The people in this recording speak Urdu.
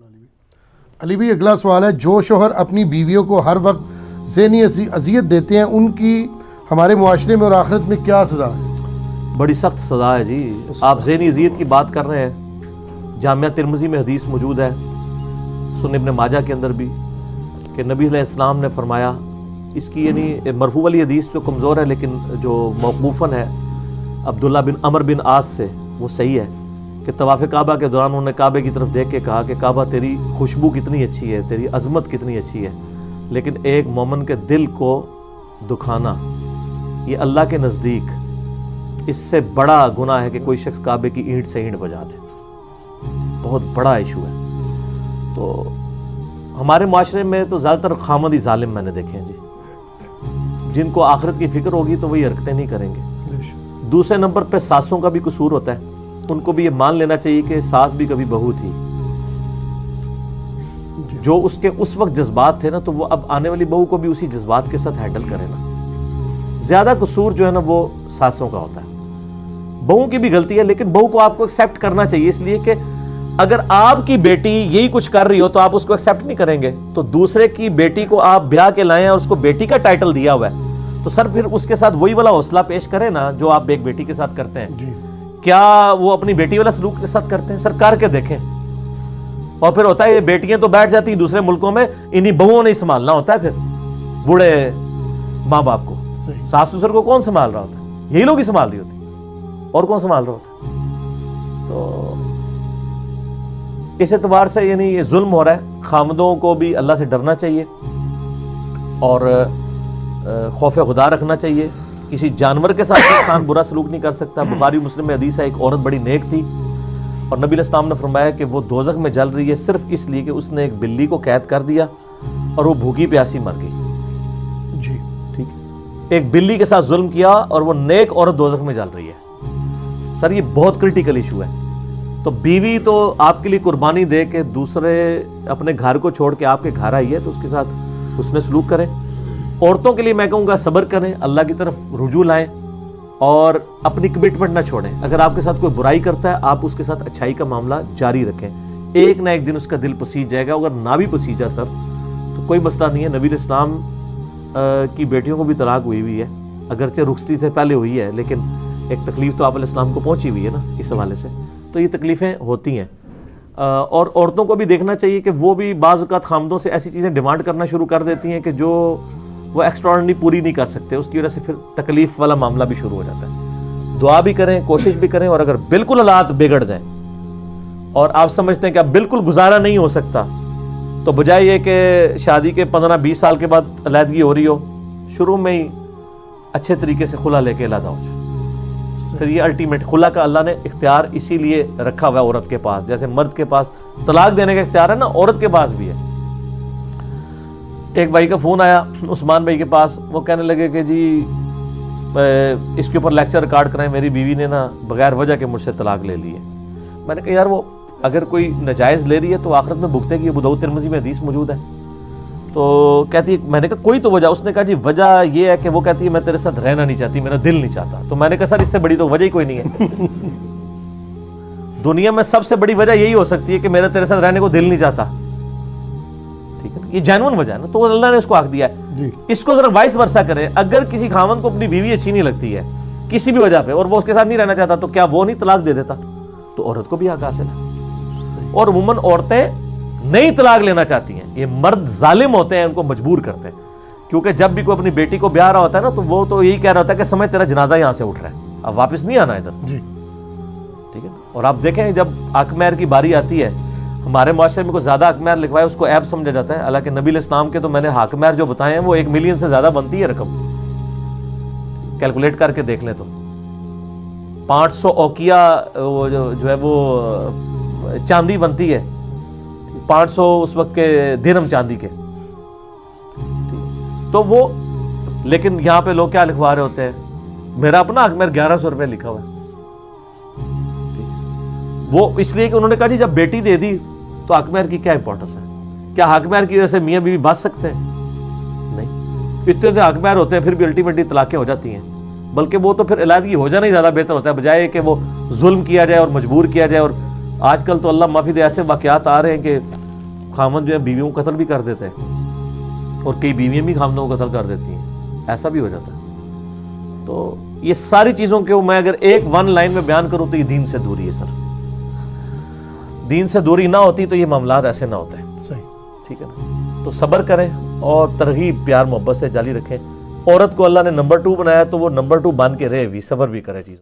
علی بھائی اگلا سوال ہے، جو شوہر اپنی بیویوں کو ہر وقت ذہنی اذیت دیتے ہیں ان کی ہمارے معاشرے میں اور آخرت میں کیا سزا ہے؟ بڑی سخت سزا ہے جی. آپ ذہنی اذیت کی بات کر رہے ہیں. جامعہ ترمذی میں حدیث موجود ہے، سنن ابن ماجہ کے اندر بھی، کہ نبی علیہ السلام نے فرمایا، اس کی یعنی مرفوع والی حدیث جو کمزور ہے لیکن جو موقوفاً ہے عبداللہ بن عمر بن عاص سے، وہ صحیح ہے، کہ طواف کعبہ کے دوران انہوں نے کعبے کی طرف دیکھ کے کہا کہ کعبہ تیری خوشبو کتنی اچھی ہے، تیری عظمت کتنی اچھی ہے، لیکن ایک مومن کے دل کو دکھانا یہ اللہ کے نزدیک اس سے بڑا گناہ ہے کہ کوئی شخص کعبے کی اینٹ سے اینٹ بجا دے. بہت بڑا ایشو ہے. تو ہمارے معاشرے میں تو زیادہ تر خامد ہی ظالم میں نے دیکھے ہیں جی، جن کو آخرت کی فکر ہوگی تو وہی حرکتیں نہیں کریں گے. دوسرے نمبر پہ ساسوں کا بھی قصور ہوتا ہے. ان کو بھی یہ مان لینا چاہیے کہ ساس بھی کبھی بہو تھی. جو اس کے اس وقت جذبات تھے نا، تو وہ اب آنے والی بہو کو بھی اسی جذبات کے ساتھ ہینڈل کرے نا. زیادہ قصور جو ہے نا وہ ساسوں کا ہوتا ہے. بہو کی بھی غلطی ہے لیکن بہو کو آپ کو ایکسیپٹ کرنا چاہیے، اس لیے کہ اگر آپ کی بیٹی یہی کچھ کر رہی ہو تو آپ اس کو ایکسیپٹ نہیں کریں گے. تو دوسرے کی بیٹی کو آپ بیاہ کے لائیں اور اس کو بیٹی کا ٹائٹل دیا ہوا ہے، تو سر پھر اس کے ساتھ وہی والا حوصلہ پیش کریں نا جو آپ ایک بیٹی کے ساتھ کرتے ہیں. کیا وہ اپنی بیٹی والا سلوک کے ساتھ کرتے ہیں؟ سر کر کے دیکھیں. اور پھر ہوتا ہے یہ بیٹیاں تو بیٹھ جاتی ہیں دوسرے ملکوں میں، انہی بہوؤں نے سنبھالنا ہوتا ہے پھر بوڑھے ماں باپ کو. ساس سسر کو کون سنبھال رہا ہوتا ہے؟ یہی لوگ ہی سنبھال رہی ہوتی، اور کون سنبھال رہا ہوتا ہے؟ تو اس اعتبار سے یعنی یہ ظلم ہو رہا ہے. خامدوں کو بھی اللہ سے ڈرنا چاہیے اور خوف خدا رکھنا چاہیے. کسی جانور کے ساتھ انسان برا سلوک نہیں کر سکتا. بخاری مسلم میں حدیث ہے، ایک عورت بڑی نیک تھی اور نبی علیہ السلام نے فرمایا کہ وہ دوزخ میں جل رہی ہے صرف اس لیے کہ اس نے ایک بلی کو قید کر دیا اور وہ بھوکی پیاسی مر گئی. جی ٹھیک ہے، ایک بلی کے ساتھ ظلم کیا اور وہ نیک عورت دوزخ میں جل رہی ہے. سر یہ بہت کرٹیکل ایشو ہے. تو بیوی تو آپ کے لیے قربانی دے کے دوسرے اپنے گھر کو چھوڑ کے آپ کے گھر آئی ہے تو اس کے ساتھ حسن سلوک کریں. عورتوں کے لیے میں کہوں گا صبر کریں، اللہ کی طرف رجوع لائیں اور اپنی کمٹمنٹ نہ چھوڑیں. اگر آپ کے ساتھ کوئی برائی کرتا ہے آپ اس کے ساتھ اچھائی کا معاملہ جاری رکھیں. ایک نہ ایک دن اس کا دل پسیج جائے گا. اگر نہ بھی پسیجا سر تو کوئی مسئلہ نہیں ہے. نبی علیہ السلام کی بیٹیوں کو بھی طلاق ہوئی ہے، اگرچہ رخصتی سے پہلے ہوئی ہے، لیکن ایک تکلیف تو آپ علیہ السلام کو پہنچی ہوئی ہے نا اس حوالے سے. تو یہ تکلیفیں ہوتی ہیں. اور عورتوں کو بھی دیکھنا چاہیے کہ وہ بھی بعض اوقات خامدوں سے ایسی چیزیں ڈیمانڈ کرنا شروع کر دیتی ہیں کہ جو وہ ایکسٹراڈنری پوری نہیں کر سکتے. اس کی وجہ سے پھر تکلیف والا معاملہ بھی شروع ہو جاتا ہے. دعا بھی کریں، کوشش بھی کریں، اور اگر بالکل حالات بگڑ جائیں اور آپ سمجھتے ہیں کہ اب بالکل گزارا نہیں ہو سکتا، تو بجائے یہ کہ شادی کے 15-20 سال کے بعد علیحدگی ہو رہی ہو، شروع میں ہی اچھے طریقے سے خلا لے کے علیحدہ ہو جائے. پھر یہ الٹیمیٹ خلا کا اللہ نے اختیار اسی لیے رکھا ہوا ہے عورت کے پاس. جیسے مرد کے پاس طلاق دینے کا اختیار ہے نا، عورت کے پاس بھی ہے. ایک بھائی کا فون آیا عثمان بھائی کے پاس، وہ کہنے لگے کہ جی اس کے اوپر لیکچر ریکارڈ کرائیں، میری بیوی نے نا بغیر وجہ کے مجھ سے طلاق لے لی ہے. میں نے کہا یار وہ اگر کوئی ناجائز لے رہی ہے تو آخرت میں بھگتے گی. ابو داؤد ترمذی میں حدیث موجود ہے. تو کہتی ہے، میں نے کہا کوئی تو وجہ. اس نے کہا جی وجہ یہ ہے کہ وہ کہتی ہے میں تیرے ساتھ رہنا نہیں چاہتی، میرا دل نہیں چاہتا. تو میں نے کہا سر اس سے بڑی تو وجہ ہی کوئی نہیں ہے. دنیا میں سب سے بڑی وجہ یہی ہو سکتی ہے کہ میرا تیرے ساتھ رہنے کو دل نہیں چاہتا. ٹھیک ہے، یہ جینون وجہ ہے نا، تو اللہ نے اس کو حق دیا ہے. اس کو ذرا وائس ورسا کرے. اگر کسی خاوند کو اپنی بیوی اچھی نہیں لگتی ہے کسی بھی وجہ پہ اور وہ اس کے ساتھ نہیں رہنا چاہتا، تو کیا وہ نہیں طلاق دے دیتا؟ تو عورت کو بھی حق حاصل ہے. اور عموماً عورتیں نہیں طلاق لینا چاہتی ہیں، یہ مرد ظالم ہوتے ہیں، ان کو مجبور کرتے ہیں. کیونکہ جب بھی کوئی اپنی بیٹی کو بیاہ رہا ہوتا ہے نا، تو وہ تو یہی کہہ رہا ہوتا ہے کہ سمجھ تیرا جنازہ یہاں سے اٹھ رہا ہے، اب واپس نہیں آنا ادھر. جی ٹھیک ہے. اور آپ دیکھیں جب حق مہر کی باری آتی ہے، ہمارے معاشرے میں کوئی زیادہ حق مہر لکھوائے اس کو عیب سمجھا جاتا ہے. حالانکہ نبی علیہ السلام کے تو میں نے حق مہر جو بتائے ہیں وہ 1 ملین سے زیادہ بنتی ہے رقم. کیلکولیٹ کر کے دیکھ لیں تو 500 اوکیا جو ہے وہ چاندی بنتی ہے، 500 اس وقت کے درہم چاندی کے. تو وہ لیکن یہاں پہ لوگ کیا لکھوا رہے ہوتے ہیں؟ میرا اپنا حق مہر 1100 روپے لکھا ہوا ہے. وہ اس لیے کہ انہوں نے کہا جی جب بیٹی دے دی تو حق مہر کی کیا امپورٹنس ہے؟ کیا حق مہر کی وجہ سے میاں بیوی بچ سکتے ہیں؟ نہیں. اتنے حق مہر ہوتے ہیں پھر بھی الٹیمیٹلی طلاقیں ہو جاتی ہیں. بلکہ وہ تو پھر علیحدگی ہو جانا ہی زیادہ بہتر ہوتا ہے، بجائے کہ وہ ظلم کیا جائے اور مجبور کیا جائے. اور آج کل تو اللہ معافی دے ایسے واقعات آ رہے ہیں کہ خامند جو ہے بیویوں کو قتل بھی کر دیتے ہیں اور کئی بیویاں بھی خامدوں کو قتل کر دیتی ہیں، ایسا بھی ہو جاتا ہے۔ تو یہ ساری چیزوں کے میں اگر ایک ون لائن میں بیان کروں تو یہ دین سے دوری ہے سر۔ دین سے دوری نہ ہوتی تو یہ معاملات ایسے نہ ہوتے۔ صحیح، ٹھیک ہے نا؟ تو صبر کریں اور ترغیب پیار محبت سے جاری رکھیں۔ عورت کو اللہ نے نمبر 2 بنایا تو وہ نمبر 2 بن کے رہے بھی، صبر بھی کرے چیز۔